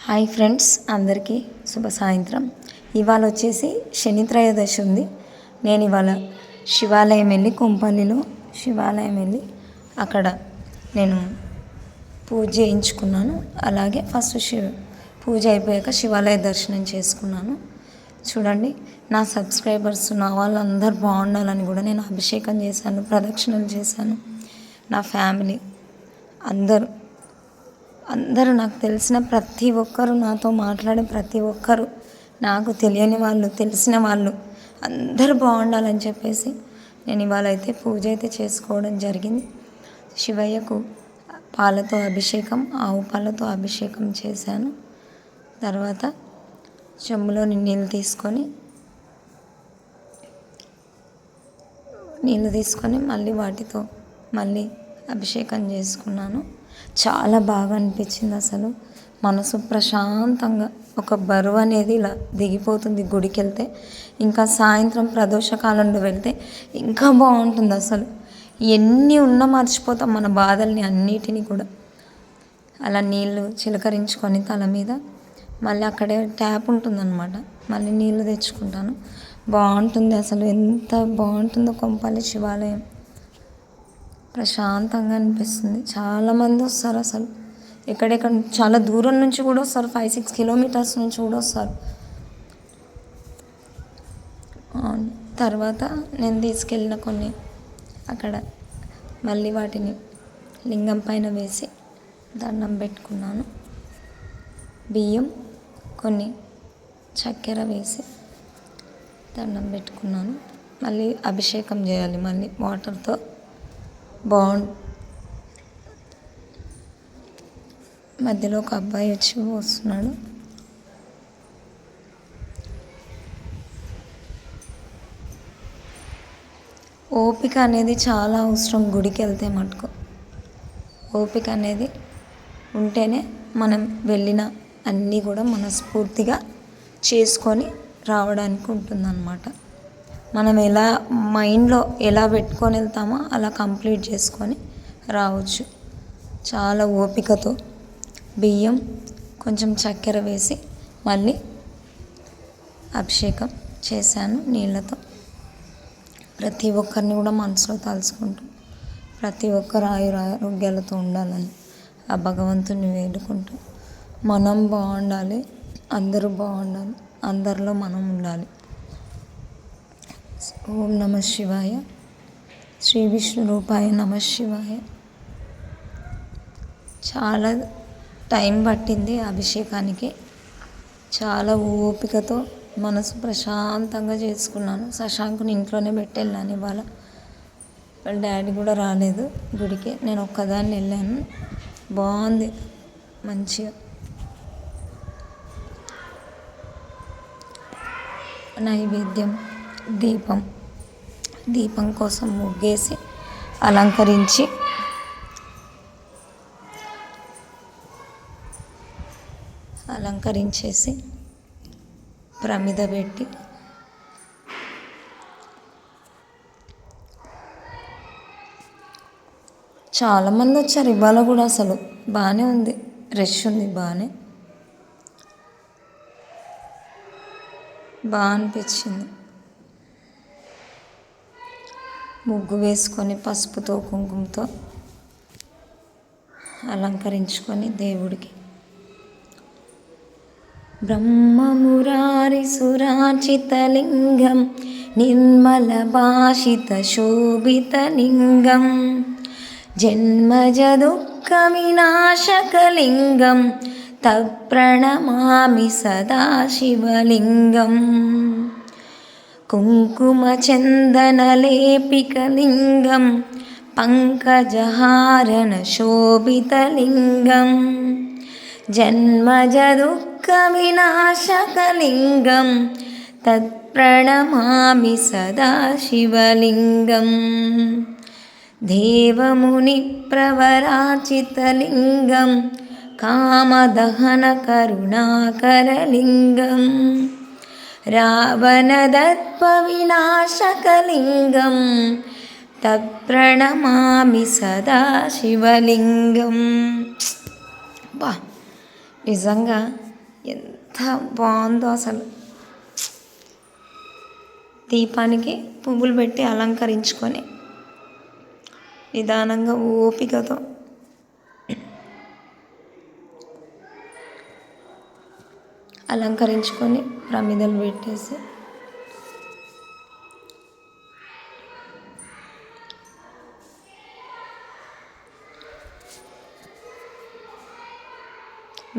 Hi friends, అందరికీ శుభ సాయంత్రం. ఇవాళ వచ్చేసి శని త్రయోదశి ఉంది. నేను ఇవాళ శివాలయం వెళ్ళి కొంపల్లిలో శివాలయం వెళ్ళి అక్కడ నేను పూజ చేయించుకున్నాను. అలాగే ఫస్ట్ పూజ అయిపోయాక శివాలయ దర్శనం చేసుకున్నాను. చూడండి, నా సబ్స్క్రైబర్స్ నా వాళ్ళందరూ బాగుండాలని కూడా నేను అభిషేకం చేశాను, ప్రదక్షిణలు చేశాను. నా ఫ్యామిలీ అందరూ నాకు తెలిసిన ప్రతి ఒక్కరు, నాతో మాట్లాడే ప్రతి ఒక్కరు, నాకు తెలియని వాళ్ళు, తెలిసిన వాళ్ళు అందరూ బాగుండాలని చెప్పేసి నేను ఇవాళ అయితే పూజ అయితే చేసుకోవడం జరిగింది. శివయ్యకు పాలతో అభిషేకం, ఆవు పాలతో అభిషేకం చేశాను. తర్వాత చెంబులోని నీళ్ళు తీసుకొని మళ్ళీ వాటితో అభిషేకం చేసుకున్నాను. చాలా బాగా అనిపించింది. అసలు మనసు ప్రశాంతంగా, ఒక బరువు అనేది ఇలా దిగిపోతుంది గుడికి వెళ్తే. ఇంకా సాయంత్రం ప్రదోషకాలంలో వెళ్తే ఇంకా బాగుంటుంది. అసలు ఎన్ని ఉన్నా మర్చిపోతాం మన బాధల్ని అన్నిటినీ కూడా. అలా నీళ్ళు చిలకరించుకొని తల మీద మళ్ళీ అక్కడే ట్యాప్ ఉంటుందన్నమాట, మళ్ళీ నీళ్ళు తెచ్చుకుంటాను. బాగుంటుంది. అసలు ఎంత బాగుంటుందో కొంపల్లి శివాలయం. ప్రశాంతంగా అనిపిస్తుంది. చాలామంది వస్తారు. అసలు ఎక్కడెక్కడ చాలా దూరం నుంచి కూడా వస్తారు. 5-6 కిలోమీటర్స్ నుంచి కూడా వస్తారు. తర్వాత నేను తీసుకెళ్ళిన కొన్ని అక్కడ మళ్ళీ వాటిని లింగం పైన వేసి దండం పెట్టుకున్నాను. బియ్యం, కొన్ని చక్కెర వేసి దండం పెట్టుకున్నాను. మళ్ళీ అభిషేకం చేయాలి, మళ్ళీ వాటర్తో. మధ్యలో ఒక అబ్బాయి వచ్చి వస్తున్నాడు. ఓపిక అనేది చాలా అవసరం గుడికి వెళ్తే మటుకు. ఓపిక అనేది ఉంటేనే మనం వెళ్ళిన అన్నీ కూడా మనస్ఫూర్తిగా చేసుకొని రావడానికి ఉంటుందన్నమాట. మనం ఎలా మైండ్లో ఎలా పెట్టుకొని వెళ్తామో అలా కంప్లీట్ చేసుకొని రావచ్చు. చాలా ఓపికతో బియ్యం, కొంచెం చక్కెర వేసి మళ్ళీ అభిషేకం చేశాను నీళ్ళతో. ప్రతి ఒక్కరిని కూడా మనసులో తలుచుకుంటూ ప్రతి ఒక్కరు ఆయురారోగ్యాలతో ఉండాలని ఆ భగవంతుని వేడుకుంటూ, మనం బాగుండాలి, అందరూ బాగుండాలి, అందరిలో మనం ఉండాలి. ఓం నమ శివాయ. శ్రీ విష్ణు రూపాయ నమ శివాయ. చాలా టైం పట్టింది అభిషేకానికి. చాలా ఓపికతో మనసు ప్రశాంతంగా చేసుకున్నాను. శశాంకుని ఇంట్లోనే పెట్టెళ్ళాను ఇవాళ. వాళ్ళ డాడీ కూడా రాలేదు గుడికి, నేను ఒక్కదాన్ని వెళ్ళాను. బాగుంది, మంచిగా. నైవేద్యం, దీపం కోసం ముగ్గేసి అలంకరించేసి ప్రమిద పెట్టి చాలామంది వచ్చారు ఇవాళ కూడా. అసలు బాగానే ఉంది, రష్ ఉంది, బాగా అనిపించింది. ముగ్గు వేసుకొని పసుపుతో కుంకుమతో అలంకరించుకొని దేవుడికి బ్రహ్మమురారి సురాచితలింగం నిర్మల భాషిత శోభితలింగం జన్మజ దుఃఖ వినాశకలింగం తప్రణమామి సదాశివలింగం కుంకుమచందనలేపికలింగం పంకజహారణ శోభితలింగం జన్మజ దుఃఖ వినాశకలింగం తత్ప్రణమామి సదాశివలింగం దేవముని ప్రవరాచితలింగం కామదహన కరుణాకరలింగం రావణదర్ప వినాశకలింగం తత్ప్రణమామి సదాశివలింగం. నిజంగా ఎంత బాగుందో అసలు. దీపానికి పువ్వులు పెట్టి అలంకరించుకొని నిదానంగా ఓపికతో అలంకరించుకొని ప్రమిదలు పెట్టేసి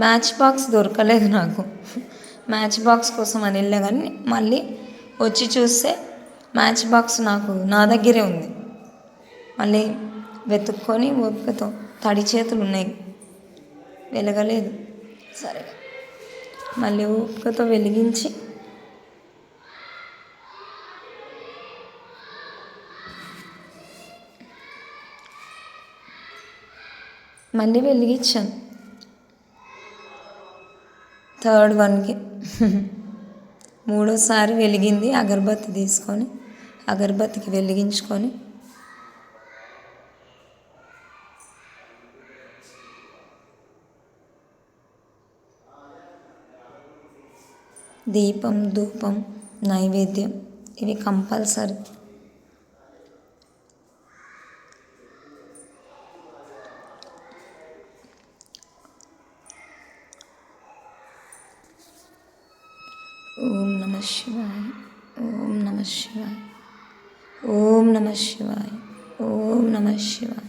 మ్యాచ్ బాక్స్ దొరకలేదు నాకు. మ్యాచ్ బాక్స్ కోసం అని వెళ్ళా కానీ మళ్ళీ వచ్చి చూస్తే మ్యాచ్ బాక్స్ నా దగ్గరే ఉంది. మళ్ళీ వెతుక్కొని ఓపికతో తడి చేతులు ఉన్నాయి, వెలగలేదు. సరే మళ్ళీ ఓపికతో వెలిగించి మళ్ళీ వెలిగించాను. థర్డ్ వన్కి మూడోసారి వెలిగింది. అగరబత్తి తీసుకొని అగరబత్తికి వెలిగించుకొని దీపం, ధూపం, నైవేద్యం ఇవి కంపల్సరీ. ఓం నమ శివాయ, ఓం నమ శివాయ, ఓం నమ శివాయ, ఓం నమ శివాయ.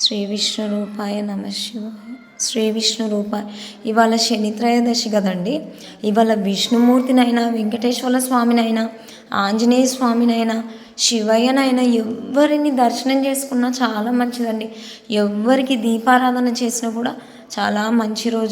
శ్రీ విష్ణు రూపాయ నమ శివాయ, శ్రీ విష్ణు రూపాయ. ఇవాళ శని త్రయోదశి కదండి. ఇవాళ విష్ణుమూర్తినైనా, వెంకటేశ్వర స్వామినైనా, ఆంజనేయ స్వామినైనా, శివయ్యనైనా ఎవరిని దర్శనం చేసుకున్నా చాలా మంచిదండి. ఎవరికి దీపారాధన చేసినా కూడా చాలా మంచి రోజు.